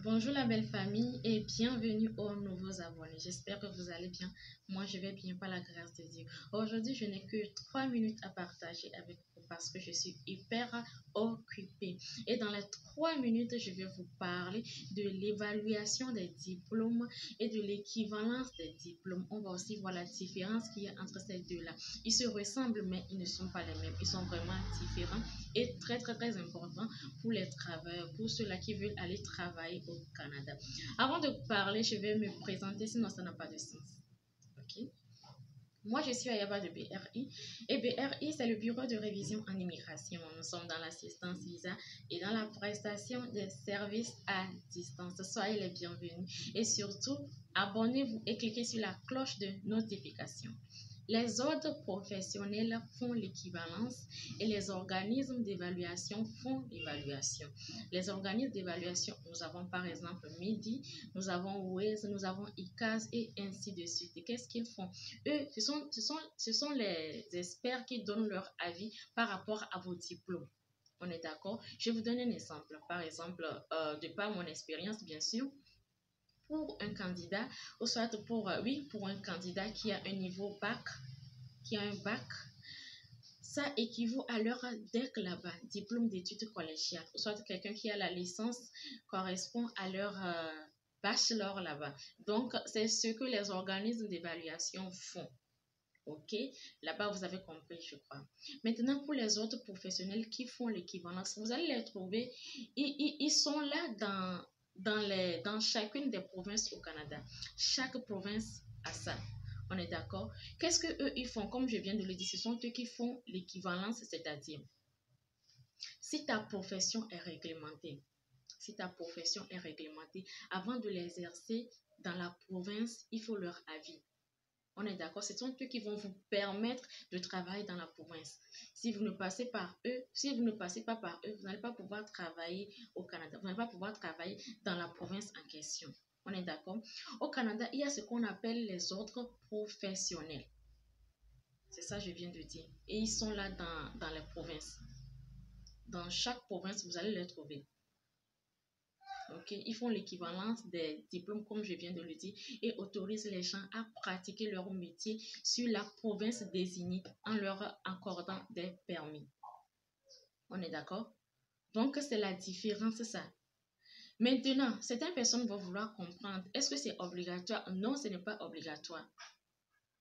Bonjour la belle famille et bienvenue aux nouveaux abonnés. J'espère que vous allez bien. Moi, je vais bien par la grâce de Dieu. Aujourd'hui, je n'ai que 3 minutes à partager avec vous parce que je suis hyper occupée. Et dans les 3 minutes, je vais vous parler de l'évaluation des diplômes et de l'équivalence des diplômes. On va aussi voir la différence qu'il y a entre ces deux-là. Ils se ressemblent, mais ils ne sont pas les mêmes. Ils sont vraiment différents et très importants pour les travailleurs, pour ceux-là qui veulent aller travailler au Canada. Avant de parler, je vais me présenter, sinon ça n'a pas de sens. Ok? Moi, je suis Ayaba de BRI et BRI, c'est le bureau de révision en immigration. Nous sommes dans l'assistance visa et dans la prestation des services à distance. Soyez les bienvenus et surtout, abonnez-vous et cliquez sur la cloche de notification. Les ordres professionnels font l'équivalence et les organismes d'évaluation font l'évaluation. Les organismes d'évaluation, nous avons par exemple MIDI, nous avons WES, nous avons ICAS et ainsi de suite. Et qu'est-ce qu'ils font? Eux, ce sont les experts qui donnent leur avis par rapport à vos diplômes. On est d'accord? Je vais vous donner un exemple. Par exemple, de par mon expérience, bien sûr, pour un candidat, ou soit pour un candidat qui a un niveau bac, qui a un bac, ça équivaut à leur DEC là-bas, diplôme d'études collégiales, ou soit quelqu'un qui a la licence correspond à leur bachelor là-bas. Donc, c'est ce que les organismes d'évaluation font. Ok, là-bas vous avez compris, je crois. Maintenant, pour les autres professionnels qui font l'équivalence, vous allez les trouver, ils sont là dans chacune des provinces au Canada. Chaque province a ça. On est d'accord? Qu'est-ce que eux ils font? Comme je viens de le dire, ce sont eux qui font l'équivalence, c'est-à-dire si ta profession est réglementée, si ta profession est réglementée, avant de l'exercer dans la province, il faut leur avis. On est d'accord, ce sont eux qui vont vous permettre de travailler dans la province. Si vous ne passez par eux, si vous ne passez pas par eux, vous n'allez pas pouvoir travailler au Canada. Vous n'allez pas pouvoir travailler dans la province en question. On est d'accord? Au Canada, il y a ce qu'on appelle les ordres professionnels. C'est ça que je viens de dire. Et ils sont là dans les provinces. Dans chaque province, vous allez les trouver. Okay. Ils font l'équivalence des diplômes, comme je viens de le dire, et autorisent les gens à pratiquer leur métier sur la province désignée en leur accordant des permis. On est d'accord? Donc, c'est la différence, ça. Maintenant, certaines personnes vont vouloir comprendre, est-ce que c'est obligatoire? Non, ce n'est pas obligatoire.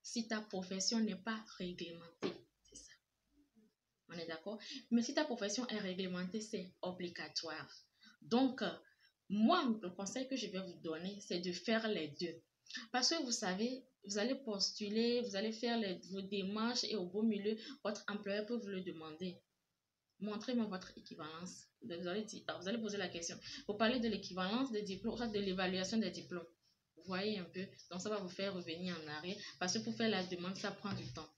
Si ta profession n'est pas réglementée, c'est ça. On est d'accord? Mais si ta profession est réglementée, c'est obligatoire. Donc, moi, le conseil que je vais vous donner, c'est de faire les deux. Parce que vous savez, vous allez postuler, vous allez faire vos démarches et au beau milieu, votre employeur peut vous le demander. Montrez-moi votre équivalence. Vous allez poser la question. Vous parlez de l'équivalence des diplômes, de l'évaluation des diplômes. Vous voyez un peu? Donc, ça va vous faire revenir en arrière. Parce que pour faire la demande, ça prend du temps.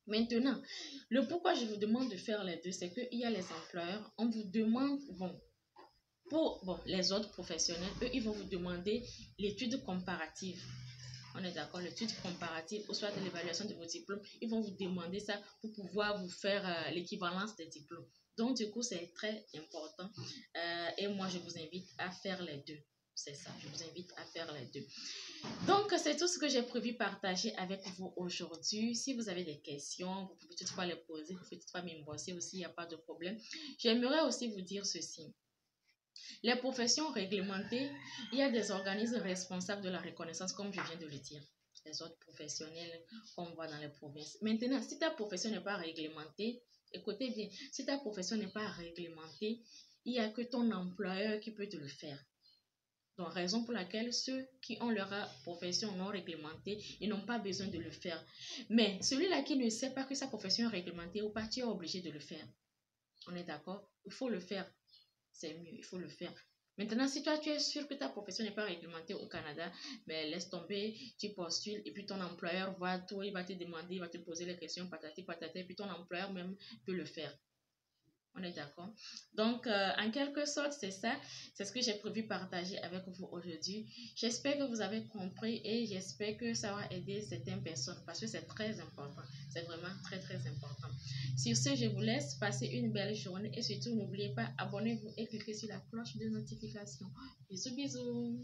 Maintenant, le pourquoi je vous demande de faire les deux, c'est qu'il y a les employeurs, on vous demande, pour les autres professionnels, eux, ils vont vous demander l'étude comparative. On est d'accord, l'étude comparative, ou soit de l'évaluation de vos diplômes, ils vont vous demander ça pour pouvoir vous faire l'équivalence des diplômes. Donc, du coup, c'est très important. Et moi, je vous invite à faire les deux. C'est ça, je vous invite à faire les deux. Donc, c'est tout ce que j'ai prévu partager avec vous aujourd'hui. Si vous avez des questions, vous pouvez toutefois les poser, vous pouvez toutefois m'inboxer aussi, il n'y a pas de problème. J'aimerais aussi vous dire ceci. Les professions réglementées, il y a des organismes responsables de la reconnaissance, comme je viens de le dire. Les autres professionnels qu'on voit dans les provinces. Maintenant, si ta profession n'est pas réglementée, écoutez bien, si ta profession n'est pas réglementée, il n'y a que ton employeur qui peut te le faire. Donc, raison pour laquelle ceux qui ont leur profession non réglementée, ils n'ont pas besoin de le faire. Mais celui-là qui ne sait pas que sa profession est réglementée ou pas, tu es obligé de le faire. On est d'accord? Il faut le faire. C'est mieux, il faut le faire. Maintenant, si toi, tu es sûr que ta profession n'est pas réglementée au Canada, ben laisse tomber, tu postules et puis ton employeur voit tout, il va te demander, il va te poser les questions, patati patata, et puis ton employeur même peut le faire. On est d'accord. Donc, en quelque sorte, c'est ça. C'est ce que j'ai prévu partager avec vous aujourd'hui. J'espère que vous avez compris et j'espère que ça va aider certaines personnes parce que c'est très important. C'est vraiment très, très important. Sur ce, je vous laisse passer une belle journée et surtout, n'oubliez pas, abonnez-vous et cliquez sur la cloche de notification. Bisous, bisous.